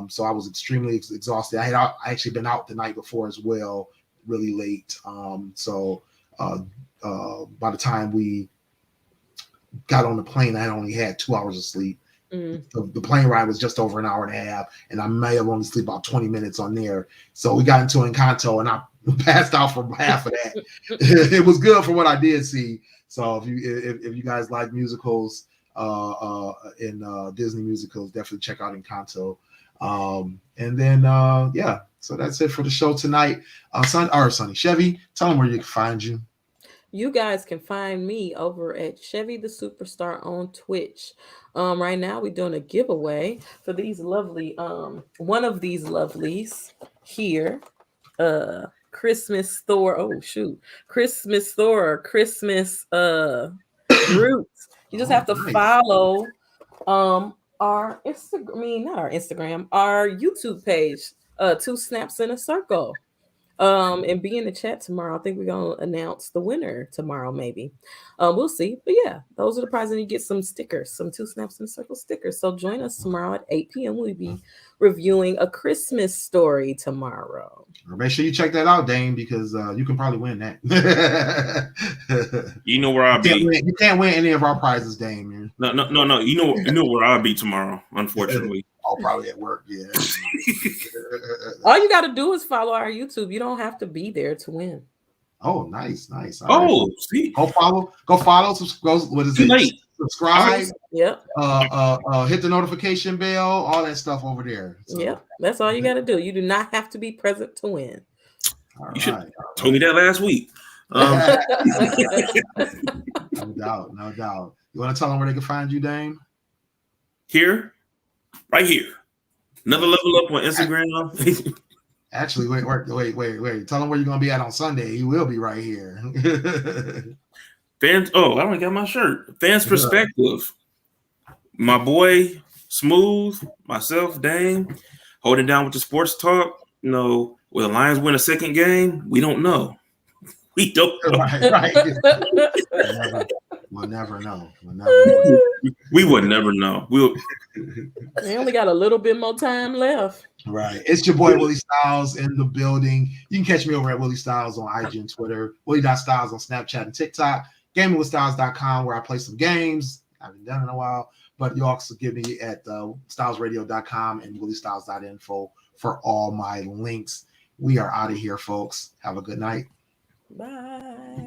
So I was extremely exhausted. I had actually been out the night before as well, really late. So by the time we got on the plane, I only had 2 hours of sleep. The plane ride was just over an hour and a half, and I may have only slept about 20 minutes on there. So we got into Encanto, and I passed out for half of that. It was good for what I did see. So if you guys like musicals and Disney musicals, definitely check out Encanto. And then so that's it for the show tonight. Sonny Chevy, tell them where you can find you. You guys can find me over at Chevy the Superstar on Twitch. Right now we're doing a giveaway for these lovely one of these lovelies here. Christmas Thor. Christmas Thor or Christmas Groot. You just have to follow our Instagram, not our Instagram, our YouTube page, 2 Snaps in a Circle. And be in the chat tomorrow. I think we're gonna announce the winner tomorrow, maybe. We'll see. But yeah, those are the prizes. And you get some stickers, some 2 Snaps in a Circle stickers. So join us tomorrow at 8 p.m. We'll be reviewing A Christmas Story tomorrow. Make sure you check that out, Dame, because you can probably win that. You know where I'll be. You can't win any of our prizes, Dame. Man. No. You know where I'll be tomorrow, unfortunately. I'll probably at work, yeah. All you got to do is follow our YouTube. You don't have to be there to win. Oh, nice. All right. See, go follow. What is it? Subscribe. Yep. Hit the notification bell. All that stuff over there. So. Yep. That's all you got to do. You do not have to be present to win. You should have told me that last week. No doubt. You want to tell them where they can find you, Dame? Here. Right here. Another level up on Instagram. Actually, wait. Tell them where you're gonna be at on Sunday. You will be right here. Fans. Oh, I don't got my shirt. Fans Perspective. My boy Smooth, myself, Dame, holding down with the sports talk. You know, will the Lions win a second game? We don't know. We don't know. Right. We'll never know. We would never know. They only got a little bit more time left. Right. It's your boy Willie Styles in the building. You can catch me over at Willie Styles on IG and Twitter, Willie.Styles on Snapchat and TikTok, gamingwithstyles.com where I play some games. I haven't done it in a while, but you also get me at stylesradio.com and williestyles.info for all my links. We are out of here, folks. Have a good night. Bye.